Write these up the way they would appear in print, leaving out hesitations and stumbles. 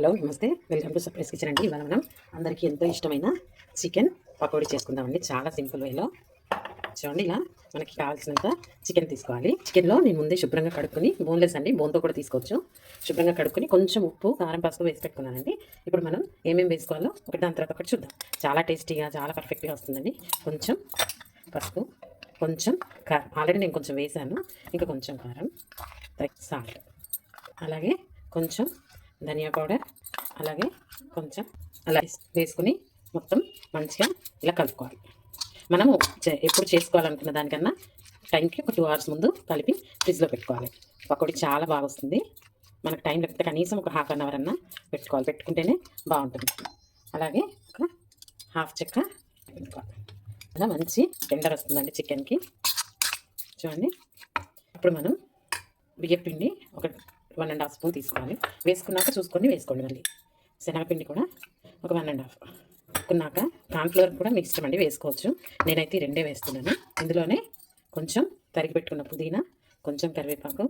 Hello నమస్తే, welcome to surprise kitchen అండి. ఇవాళ మనం అందరికీ ఎంతో ఇష్టమైన చికెన్ పకోడీ చేసుకుందామండి. చాలా సింపుల్ వేలో. చూడండి, ఇలా మనకి కావాల్సినంత చికెన్ తీసుకోవాలి. చికెన్లో నేను ముందే శుభ్రంగా కడుక్కొని, బోన్లెస్ అండి, బోన్తో కూడా తీసుకోవచ్చు. శుభ్రంగా కడుక్కొని కొంచెం ఉప్పు, కారం, పసుపు వేసి పెట్టుకున్నానండి. ఇప్పుడు మనం ఏమేమి వేసుకోవాలో ఒకటి దాని తర్వాత ఒకటి చూద్దాం. చాలా టేస్టీగా, చాలా పర్ఫెక్ట్గా వస్తుందండి. కొంచెం పసుపు, కొంచెం కారం, ఆల్రెడీ నేను కొంచెం వేసాను, ఇంకా కొంచెం కారం, సాల్ట్, అలాగే కొంచెం ధనియా పౌడర్, అలాగే కొంచెం అలా వేసుకుని మొత్తం మంచిగా ఇలా కలుపుకోవాలి. మనము ఎప్పుడు చేసుకోవాలనుకున్న దానికన్నా టైంకి ఒక 2 hours ముందు కలిపి ఫ్రిడ్జ్లో పెట్టుకోవాలి. పకోడీ చాలా బాగా వస్తుంది. మనకు టైం లేకపోతే కనీసం ఒక 1/2 hour అన్నా పెట్టుకోవాలి, పెట్టుకుంటేనే బాగుంటుంది. అలాగే ఒక హాఫ్ చెక్క పెట్టుకోవాలి. అలా మంచి టెండర్ వస్తుందండి చికెన్కి. చూడండి, ఇప్పుడు మనం బియ్యపిండి ఒక 1.5 స్పూన్ తీసుకోవాలి. వేసుకున్నాక చూసుకొని వేసుకోండి. మళ్ళీ శనగపిండి కూడా ఒక 1.5. వేసుకున్నాక కార్న్ఫ్లోర్ కూడా మీకు ఇష్టమండి, వేసుకోవచ్చు. నేనైతే 2 వేస్తున్నాను. ఇందులోనే కొంచెం తరిగి పెట్టుకున్న పుదీనా, కొంచెం కరివేపాకు,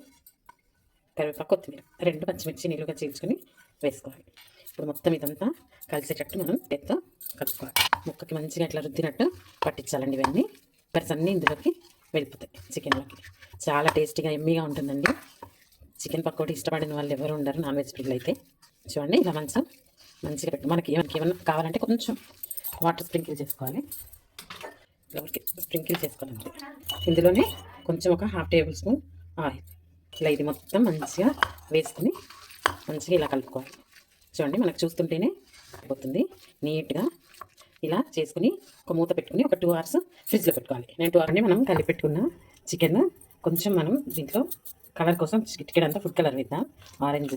కొత్తిమీర, 2 పచ్చిమిర్చి నీళ్ళుగా చీల్చుకొని వేసుకోవాలి. ఇప్పుడు మొత్తం ఇదంతా కలిసేటట్టు మనం చేత్తో కలుపుకోవాలి. ముక్కకి మంచిగా ఇట్లా రుద్దినట్టు పట్టించాలండి. ఇవన్నీ కర్రీస్ అన్నీ ఇందులోకి వెళ్ళిపోతాయి. చికెన్లోకి చాలా టేస్టీగా ఎమ్మీగా ఉంటుందండి. చికెన్ పకోడీ ఇష్టపడిన వాళ్ళు ఎవరు ఉండరు, నాన్ వెజ్ పిల్లలు అయితే. చూడండి, ఇలా మంచిగా పెట్టి మనకి ఏమన్నా కావాలంటే కొంచెం వాటర్ స్ప్రింకిల్ చేసుకోవాలి. స్ప్రింకిల్ చేసుకోవాలంటే ఇందులోనే కొంచెం ఒక 1/2 టేబుల్ స్పూన్ ఆయిల్, ఇలా ఇది మొత్తం మంచిగా వేసుకుని మంచిగా ఇలా కలుపుకోవాలి. చూడండి, మనకు చూస్తుంటేనే అయిపోతుంది. నీట్గా ఇలా చేసుకుని ఒక మూత పెట్టుకుని ఒక 2 hours ఫ్రిడ్జ్లో పెట్టుకోవాలి. నేను 2 hours మనం కలిపి పెట్టుకున్న చికెన్ కొంచెం మనం దీంట్లో కలర్ కోసం చిటికెడంతా ఫుడ్ కలర్ వేద్దాం. ఆరెంజ్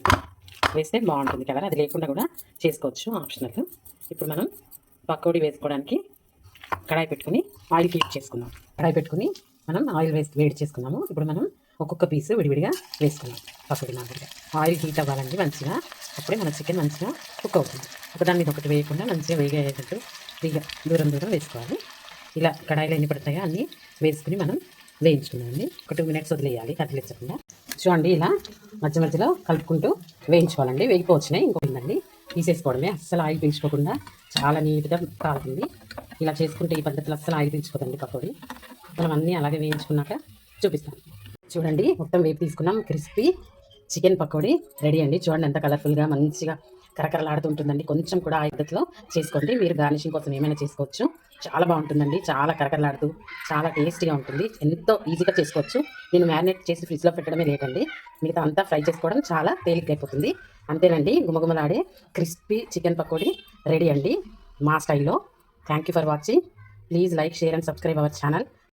వేస్తే బాగుంటుంది కలర్. అది లేకుండా కూడా చేసుకోవచ్చు, ఆప్షనల్. ఇప్పుడు మనం పకోడీ వేసుకోవడానికి కడాయి పెట్టుకుని ఆయిల్ హీట్ చేసుకుందాం. కడాయి పెట్టుకుని మనం ఆయిల్ వేడి చేసుకున్నాము. ఇప్పుడు మనం ఒక్కొక్క పీసు విడివిడిగా వేసుకున్నాం పకోడీ మాదిరిగా. ఆయిల్ హీట్ అవ్వాలండి మంచిగా, అప్పుడే మన చికెన్ మంచిగా కుక్ అవుతుంది. ఒకదాని మీద ఒకటి వేయకుండా మంచిగా వేగేటట్టు దూరం వేసుకోవాలి. ఇలా కడాయిలో ఎన్ని పడతాయో అన్నీ వేసుకుని మనం వేయించుకున్నామండి. ఒక 2 minutes వదిలేయాలి, కదిలించకుండా. చూడండి, ఇలా మధ్య మధ్యలో కలుపుకుంటూ వేయించుకోవాలండి. వేగిపోవచ్చినాయి, ఇంకోండి తీసేసుకోవడమే. అస్సలు ఆయిల్ పీల్చుకోకుండా చాలా నీట్గా కాలుతుంది. ఇలా చేసుకుంటే ఈ పద్ధతిలో అస్సలు ఆయిల్ పీల్చుకోదండి పకోడీ. మనం అన్నీ అలాగే వేయించుకున్నాక చూపిస్తాం. చూడండి, మొత్తం వేపు తీసుకున్నాం. క్రిస్పీ చికెన్ పకోడీ రెడీ అండి. చూడండి, ఎంత కలర్ఫుల్గా మంచిగా కరకరలాడుతుంటుందండి. కొంచెం కూడా ఆ పద్ధతిలో చేసుకోండి. మీరు గార్నిషింగ్ కోసం ఏమైనా చేసుకోవచ్చు. చాలా బాగుంటుందండి. చాలా కరకరలాడుతూ చాలా టేస్టీగా ఉంటుంది. ఎంతో ఈజీగా చేసుకోవచ్చు. నేను మ్యారినేట్ చేసి ఫ్రిడ్జ్లో పెట్టడమే లేదండి. మిగతా అంతా ఫ్రై చేసుకోవడం చాలా తేలిక అయిపోతుంది. అంతేనండి, గుమగుమలాడే క్రిస్పీ చికెన్ పకోడీ రెడీ అండి మా స్టైల్లో. Thank you for watching. Please like, share and subscribe our channel.